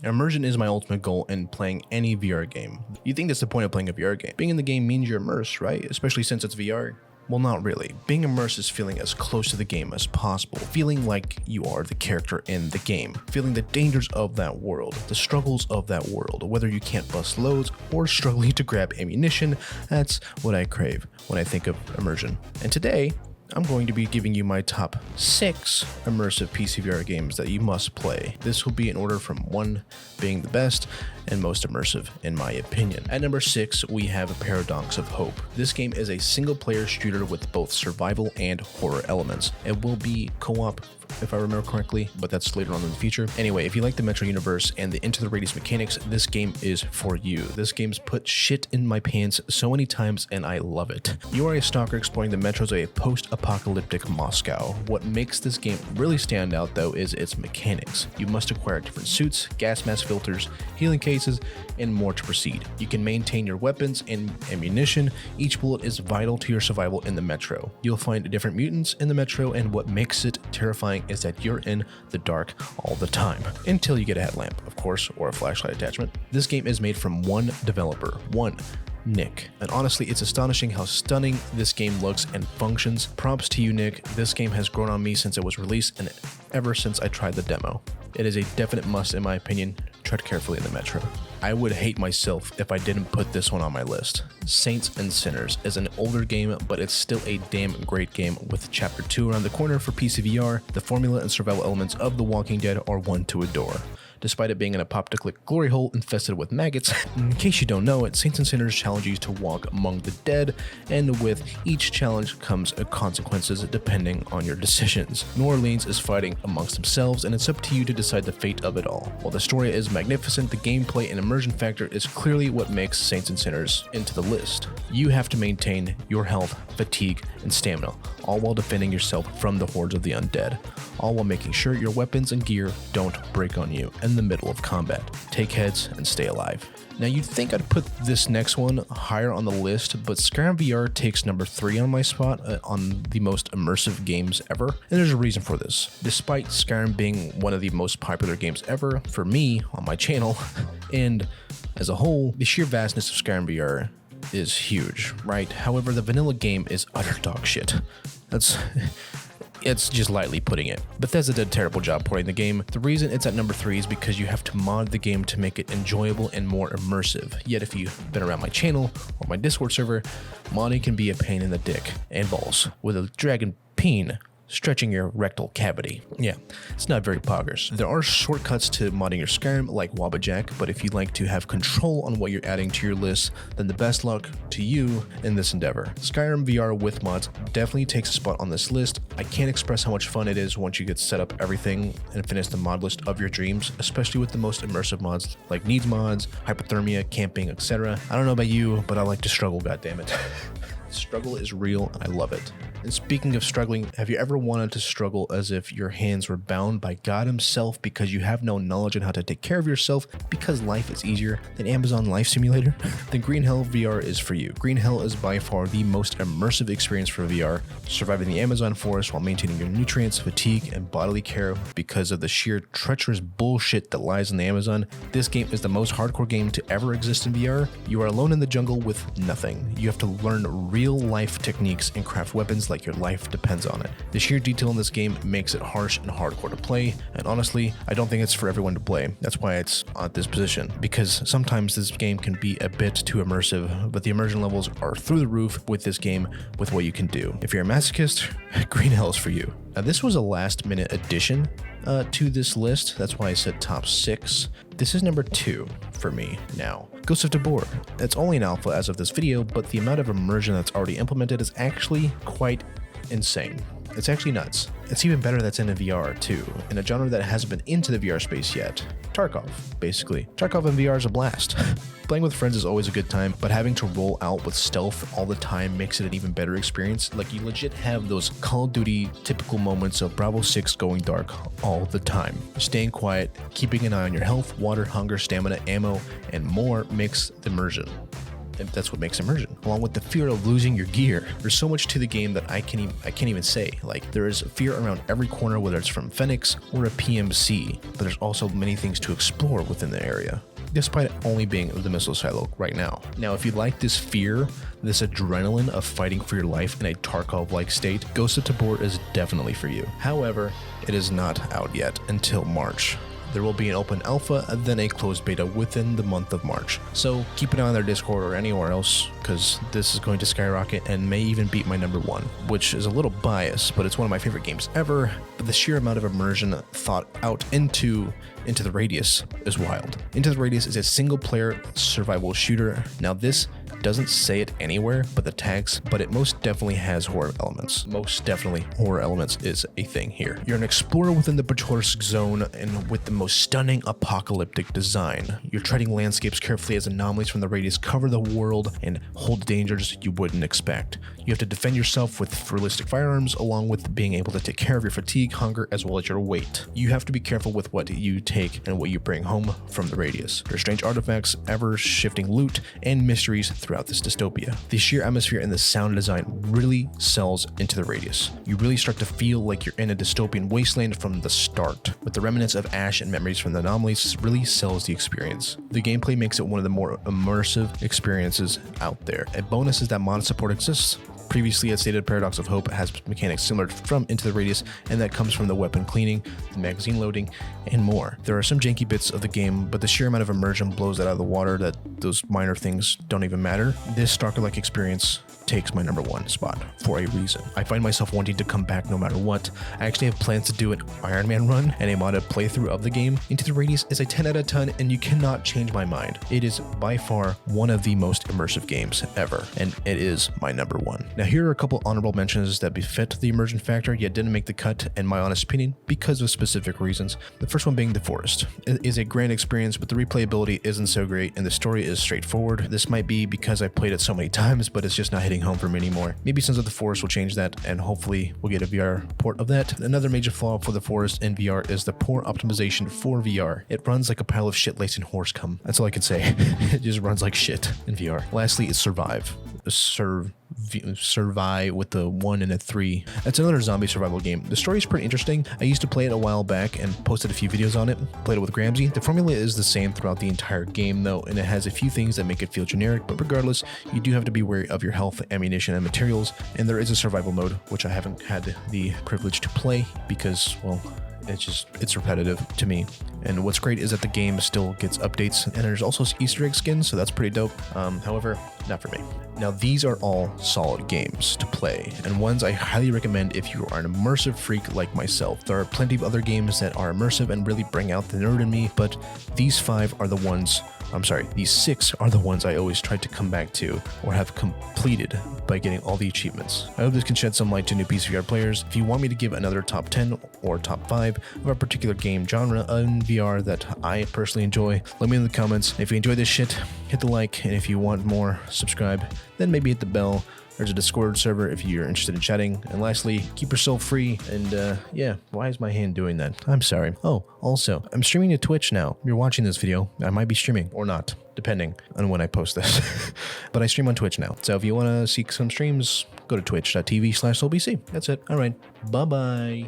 Immersion is my ultimate goal in playing any VR game. You think that's the point of playing a VR game? Being in the game means you're immersed, right? Especially since it's VR. Well, not really. Being immersed is feeling as close to the game as possible, feeling like you are the character in the game, feeling the dangers of that world, the struggles of that world, whether you can't bust loads or struggling to grab ammunition. That's what I crave when I think of immersion. And today, I'm going to be giving you my top 6 immersive PC VR games that you must play. This will be in order from 1 being the best and most immersive in my opinion. At number 6, we have Paradox of Hope. This game is a single-player shooter with both survival and horror elements. It will be co-op, if I remember correctly, but that's later on in the future. Anyway, if you like the Metro universe and the Into the Radius mechanics, this game is for you. This game's put shit in my pants so many times and I love it. You are a stalker exploring the metros of a post-apocalyptic Moscow. What makes this game really stand out though is its mechanics. You must acquire different suits, gas mask filters, healing cases, and more to proceed. You can maintain your weapons and ammunition. Each bullet is vital to your survival in the metro. You'll find different mutants in the metro, and what makes it terrifying is that you're in the dark all the time. Until you get a headlamp, of course, or a flashlight attachment. This game is made from one developer, Nick. And honestly, it's astonishing how stunning this game looks and functions. Props to you, Nick. This game has grown on me since it was released and ever since I tried the demo. It is a definite must in my opinion. Tread carefully in the metro. I would hate myself if I didn't put this one on my list. Saints and Sinners is an older game, but it's still a damn great game with Chapter 2 around the corner for PC VR. The formula and survival elements of The Walking Dead are one to adore. Despite it being an apocalyptic glory hole infested with maggots. In case you don't know it, Saints and Sinners challenge you to walk among the dead, and with each challenge comes consequences depending on your decisions. New Orleans is fighting amongst themselves, and it's up to you to decide the fate of it all. While the story is magnificent, the gameplay and immersion factor is clearly what makes Saints and Sinners into the list. You have to maintain your health, fatigue, and stamina, all while defending yourself from the hordes of the undead, all while making sure your weapons and gear don't break on you in the middle of combat. Take heads and stay alive. Now you'd think I'd put this next one higher on the list, but Skyrim VR takes number 3 on my spot on the most immersive games ever, and there's a reason for this. Despite Skyrim being one of the most popular games ever for me on my channel, and as a whole, the sheer vastness of Skyrim VR is huge, right? However, the vanilla game is utter dog shit. It's just lightly putting it. Bethesda did a terrible job porting the game. The reason it's at number 3 is because you have to mod the game to make it enjoyable and more immersive. Yet if you've been around my channel or my Discord server, modding can be a pain in the dick and balls with a dragon peen stretching your rectal cavity. Yeah, it's not very poggers. There are shortcuts to modding your Skyrim like Wabbajack, but if you'd like to have control on what you're adding to your list, then the best luck to you in this endeavor. Skyrim VR with mods definitely takes a spot on this list. I can't express how much fun it is once you get set up everything and finish the mod list of your dreams, especially with the most immersive mods like needs mods, hypothermia, camping, etc. I don't know about you, but I like to struggle, goddammit. Struggle is real and I love it. And speaking of struggling, have you ever wanted to struggle as if your hands were bound by God himself because you have no knowledge on how to take care of yourself because life is easier than Amazon Life Simulator? Then Green Hell VR is for you. Green Hell is by far the most immersive experience for VR, surviving the Amazon forest while maintaining your nutrients, fatigue, and bodily care because of the sheer treacherous bullshit that lies in the Amazon. This game is the most hardcore game to ever exist in VR. You are alone in the jungle with nothing. You have to learn real life techniques and craft weapons like your life depends on it. The sheer detail in this game makes it harsh and hardcore to play, and honestly, I don't think it's for everyone to play. That's why it's at this position, because sometimes this game can be a bit too immersive, but the immersion levels are through the roof with this game with what you can do. If you're a masochist, Green Hell is for you. Now this was a last minute addition to this list, that's why I said top 6. This is number 2 for me now. Ghost of Tabor. It's only an alpha as of this video, but the amount of immersion that's already implemented is actually quite insane. It's actually nuts. It's even better that's in a VR too, in a genre that hasn't been into the VR space yet. Tarkov, basically. Tarkov in VR is a blast. Playing with friends is always a good time, but having to roll out with stealth all the time makes it an even better experience. Like, you legit have those Call of Duty typical moments of Bravo 6 going dark all the time. Staying quiet, keeping an eye on your health, water, hunger, stamina, ammo, and more makes the immersion And that's what makes immersion, along with the fear of losing your gear. There's so much to the game that I can't even say. Like, there is fear around every corner, whether it's from Phoenix or a PMC, but there's also many things to explore within the area, despite only being the missile silo right now. Now, if you like this fear, this adrenaline of fighting for your life in a Tarkov-like state, Ghost of Tabor is definitely for you. However, it is not out yet until March. There will be an open alpha and then a closed beta within the month of March. So keep an eye on their Discord or anywhere else, because this is going to skyrocket and may even beat my number one, which is a little biased, but it's one of my favorite games ever. But the sheer amount of immersion thought out into the Radius is wild. Into the Radius is a single player survival shooter. Now this doesn't say it anywhere but it most definitely has horror elements. Most definitely horror elements is a thing here. You're an explorer within the Batorsk zone and with the most stunning apocalyptic design. You're treading landscapes carefully as anomalies from the Radius cover the world and hold dangers you wouldn't expect. You have to defend yourself with realistic firearms, along with being able to take care of your fatigue, hunger, as well as your weight. You have to be careful with what you take and what you bring home from the Radius. There's strange artifacts, ever-shifting loot, and mysteries throughout this dystopia. The sheer atmosphere and the sound design really sells into the Radius. You really start to feel like you're in a dystopian wasteland from the start, with the remnants of ash and memories from the anomalies really sells the experience. The gameplay makes it one of the more immersive experiences out there. A bonus is that mod support exists. Previously, as stated, Paradox of Hope has mechanics similar from Into the Radius, and that comes from the weapon cleaning, the magazine loading, and more. There are some janky bits of the game, but the sheer amount of immersion blows that out of the water that those minor things don't even matter. This Stalker-like experience takes my number one spot for a reason. I find myself wanting to come back no matter what. I actually have plans to do an Iron Man run and a modded playthrough of the game. Into the Radius is a 10 out of 10, and you cannot change my mind. It is by far one of the most immersive games ever, and it is my number one. Now, here are a couple honorable mentions that befit the immersion factor yet didn't make the cut, in my honest opinion, because of specific reasons. The first one being The Forest. It is a grand experience, but the replayability isn't so great, and the story is straightforward. This might be because I played it so many times, but it's just not hitting home for me anymore. Maybe Sons of the Forest will change that, and hopefully we'll get a VR port of that. Another major flaw for The Forest in VR is the poor optimization for VR. It runs like a pile of shit laced in horse cum. That's all I can say. It just runs like shit in VR. Lastly, it's Survive. Survive with the 1 and a 3. It's another zombie survival game. The story is pretty interesting. I used to play it a while back and posted a few videos on it. Played it with Gramsy. The formula is the same throughout the entire game though, and it has a few things that make it feel generic, but regardless, you do have to be wary of your health, ammunition, and materials, and there is a survival mode, which I haven't had the privilege to play because, well, it's repetitive to me. And what's great is that the game still gets updates, and there's also Easter egg skins, so that's pretty dope. However, not for me. Now, these are all solid games to play, and ones I highly recommend if you are an immersive freak like myself. There are plenty of other games that are immersive and really bring out the nerd in me, but these 6 are the ones I always try to come back to or have completed by getting all the achievements. I hope this can shed some light to new PC VR players. If you want me to give another top 10 or top 5 of a particular game genre in VR that I personally enjoy, let me know in the comments. If you enjoy this shit, hit the like, and if you want more, subscribe, then maybe hit the bell. There's a Discord server if you're interested in chatting. And lastly, keep yourself free. And yeah, why is my hand doing that? I'm sorry. Oh, also, I'm streaming to Twitch now. If you're watching this video, I might be streaming or not, depending on when I post this. But I stream on Twitch now. So if you want to see some streams, go to twitch.tv/SoulBC. That's it. All right. Bye-bye.